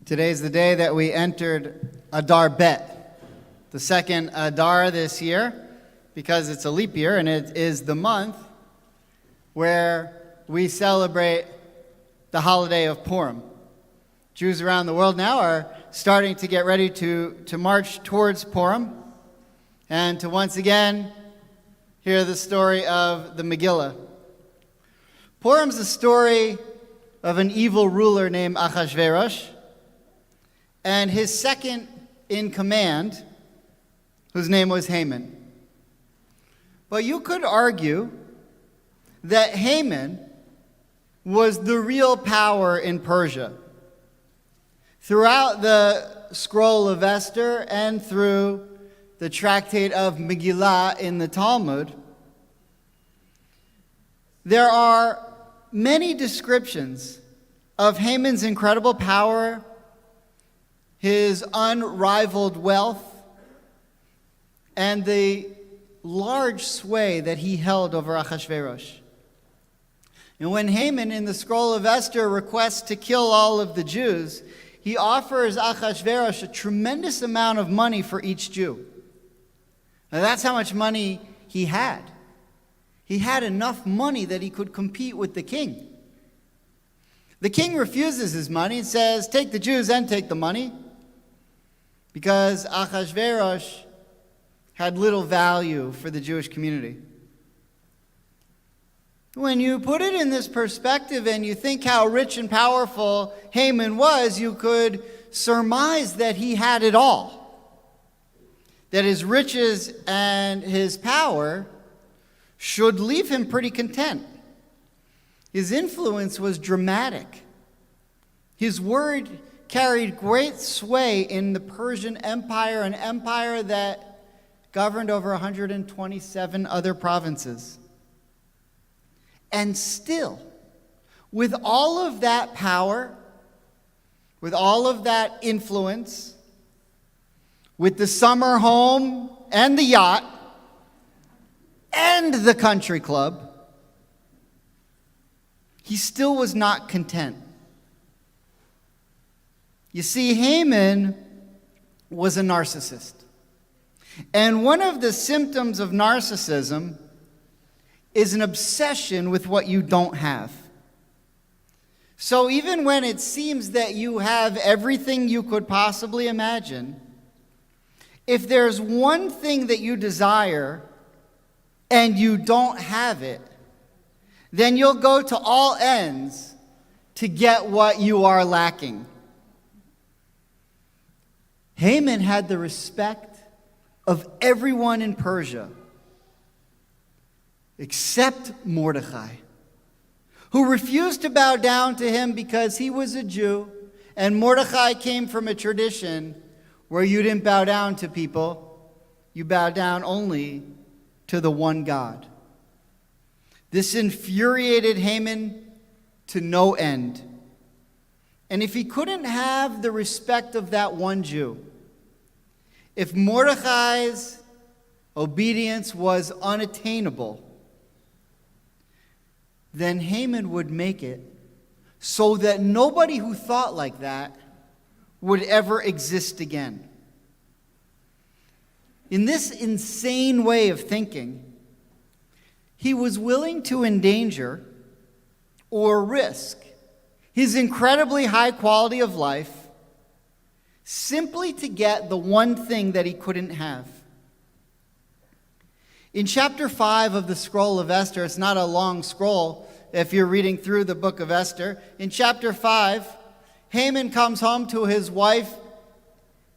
Today's the day that we entered Adar Bet, the second Adar this year, because it's a leap year and it is the month where we celebrate the holiday of Purim. Jews around the world now are starting to get ready to march towards Purim and to once again hear the story of the Megillah. Purim's the story of an evil ruler named Achashverosh and his second in command, whose name was Haman. But you could argue that Haman was the real power in Persia. Throughout the scroll of Esther and through the tractate of Megillah in the Talmud, there are many descriptions of Haman's incredible power, his unrivaled wealth, and the large sway that he held over Achashverosh. And when Haman in the scroll of Esther requests to kill all of the Jews, he offers Achashverosh a tremendous amount of money for each Jew. Now that's how much money he had. He had enough money that he could compete with the king. The king refuses his money and says, take the Jews and take the money, because Achashverosh had little value for the Jewish community. When you put it in this perspective and you think how rich and powerful Haman was, you could surmise that he had it all. That his riches and his power should leave him pretty content. His influence was dramatic. His word carried great sway in the Persian Empire, an empire that governed over 127 other provinces. And still, with all of that power, with all of that influence, with the summer home and the yacht and the country club, he still was not content. You see, Haman was a narcissist. And one of the symptoms of narcissism is an obsession with what you don't have. So even when it seems that you have everything you could possibly imagine, if there's one thing that you desire and you don't have it, then you'll go to all ends to get what you are lacking. Haman had the respect of everyone in Persia, except Mordecai, who refused to bow down to him because he was a Jew, and Mordecai came from a tradition where you didn't bow down to people, you bow down only to the one God. This infuriated Haman to no end. And if he couldn't have the respect of that one Jew, if Mordecai's obedience was unattainable, then Haman would make it so that nobody who thought like that would ever exist again. In this insane way of thinking, he was willing to endanger or risk his incredibly high quality of life simply to get the one thing that he couldn't have. In chapter 5 of the scroll of Esther, it's not a long scroll if you're reading through the book of Esther. In chapter 5, Haman comes home to his wife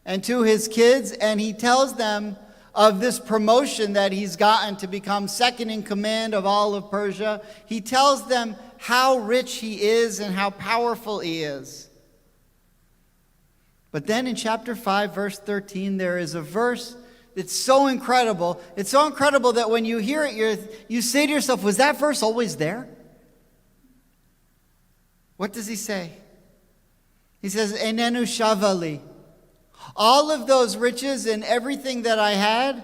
and to his kids, and he tells them of this promotion that he's gotten to become second in command of all of Persia. He tells them how rich he is and how powerful he is. But then in chapter 5, verse 13, there is a verse that's so incredible. It's so incredible that when you hear it, you say to yourself, was that verse always there? What does he say? He says, Enenu shavali. All of those riches and everything that I had,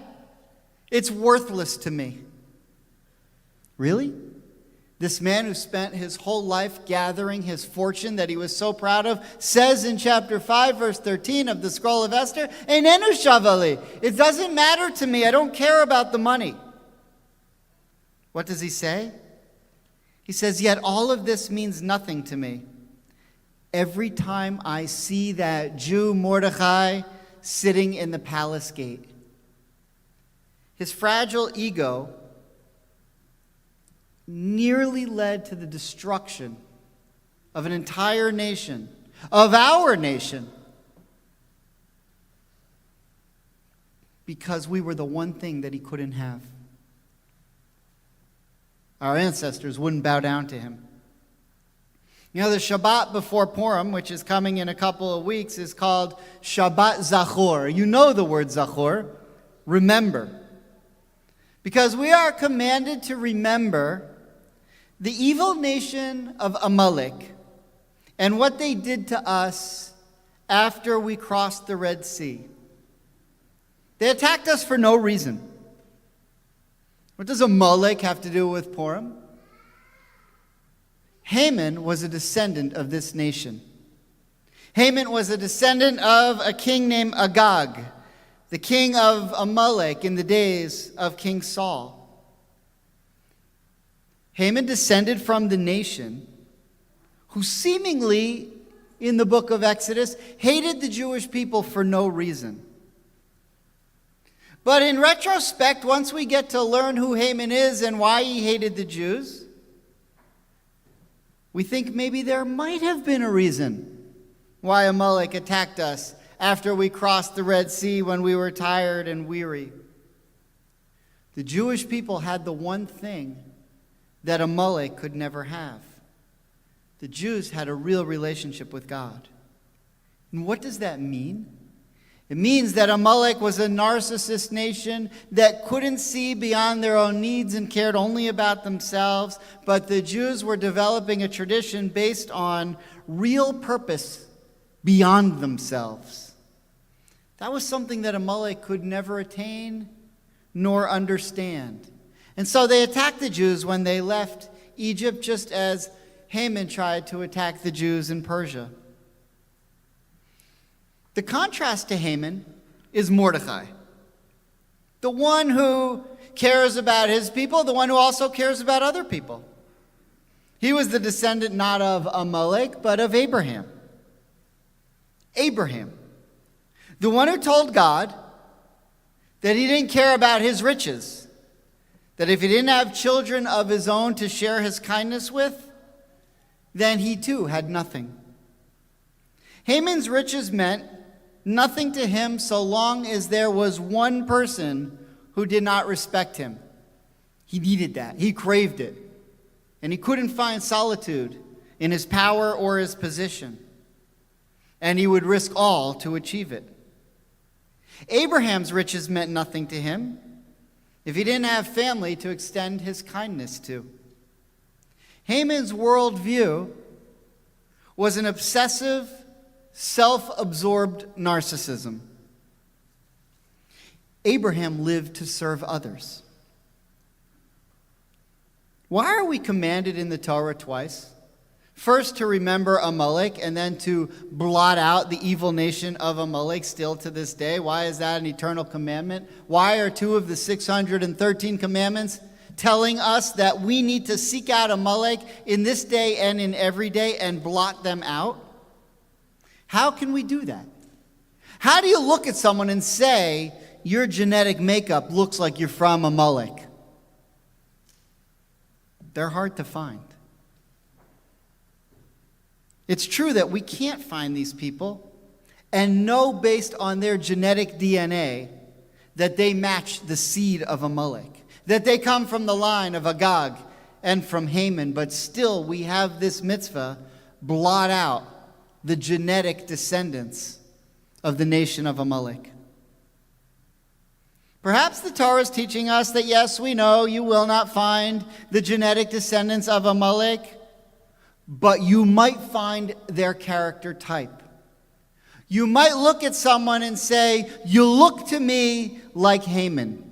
it's worthless to me. Really? This man who spent his whole life gathering his fortune that he was so proud of, says in chapter 5, verse 13 of the scroll of Esther, Einenu shavali. It doesn't matter to me. I don't care about the money. What does he say? He says, yet all of this means nothing to me. Every time I see that Jew Mordecai sitting in the palace gate, his fragile ego nearly led to the destruction of an entire nation, of our nation, because we were the one thing that he couldn't have. Our ancestors wouldn't bow down to him. You know, the Shabbat before Purim, which is coming in a couple of weeks, is called Shabbat Zachor. You know the word Zachor, remember. Because we are commanded to remember the evil nation of Amalek and what they did to us after we crossed the Red Sea. They attacked us for no reason. What does Amalek have to do with Purim? Haman was a descendant of this nation. Haman was a descendant of a king named Agag, the king of Amalek in the days of King Saul. Haman descended from the nation who seemingly, in the book of Exodus, hated the Jewish people for no reason. But in retrospect, once we get to learn who Haman is and why he hated the Jews, we think maybe there might have been a reason why Amalek attacked us after we crossed the Red Sea when we were tired and weary. The Jewish people had the one thing that Amalek could never have. The Jews had a real relationship with God. And what does that mean? It means that Amalek was a narcissist nation that couldn't see beyond their own needs and cared only about themselves, but the Jews were developing a tradition based on real purpose beyond themselves. That was something that Amalek could never attain nor understand. And so they attacked the Jews when they left Egypt, just as Haman tried to attack the Jews in Persia. The contrast to Haman is Mordecai, the one who cares about his people, the one who also cares about other people. He was the descendant not of Amalek, but of Abraham. Abraham, the one who told God that he didn't care about his riches, that if he didn't have children of his own to share his kindness with, then he too had nothing. Haman's riches meant nothing to him so long as there was one person who did not respect him. He needed that. He craved it. And he couldn't find solitude in his power or his position. And he would risk all to achieve it. Abraham's riches meant nothing to him if he didn't have family to extend his kindness to. Haman's worldview was an obsessive, self-absorbed narcissism. Abraham lived to serve others. Why are we commanded in the Torah twice? First, to remember Amalek, and then to blot out the evil nation of Amalek still to this day. Why is that an eternal commandment? Why are 2 of the 613 commandments telling us that we need to seek out Amalek in this day and in every day and blot them out? How can we do that? How do you look at someone and say, your genetic makeup looks like you're from Amalek? They're hard to find. It's true that we can't find these people and know based on their genetic DNA that they match the seed of Amalek, that they come from the line of Agag and from Haman, but still we have this mitzvah, blot out the genetic descendants of the nation of Amalek. Perhaps the Torah is teaching us that yes, we know you will not find the genetic descendants of Amalek, but you might find their character type. You might look at someone and say, you look to me like Haman.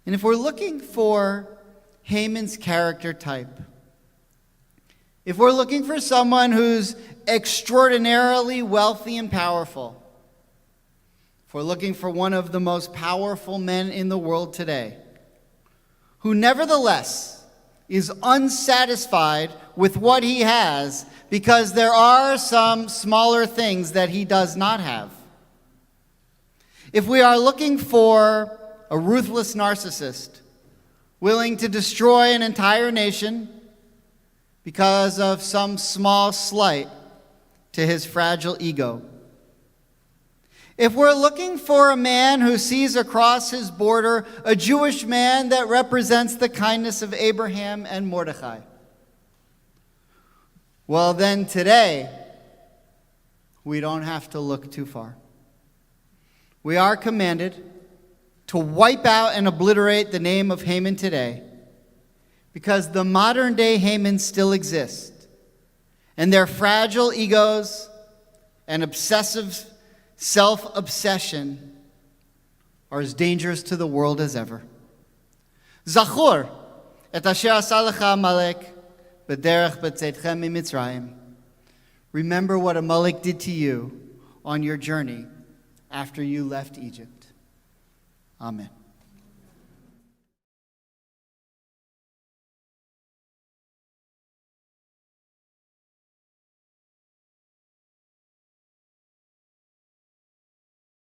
And if we're looking for Haman's character type. If we're looking for someone who's extraordinarily wealthy and powerful, if we're looking for one of the most powerful men in the world today, who nevertheless is unsatisfied with what he has because there are some smaller things that he does not have. If we are looking for a ruthless narcissist willing to destroy an entire nation because of some small slight to his fragile ego, if we're looking for a man who sees across his border a Jewish man that represents the kindness of Abraham and Mordechai, well then today, we don't have to look too far. We are commanded to wipe out and obliterate the name of Haman today, because the modern day Haman still exist, and their fragile egos and obsessive self-obsession are as dangerous to the world as ever. Zachor et asher asa lecha Amalek b'derech b'tzeitchem miMitzrayim. Remember what Amalek did to you on your journey after you left Egypt. Amen.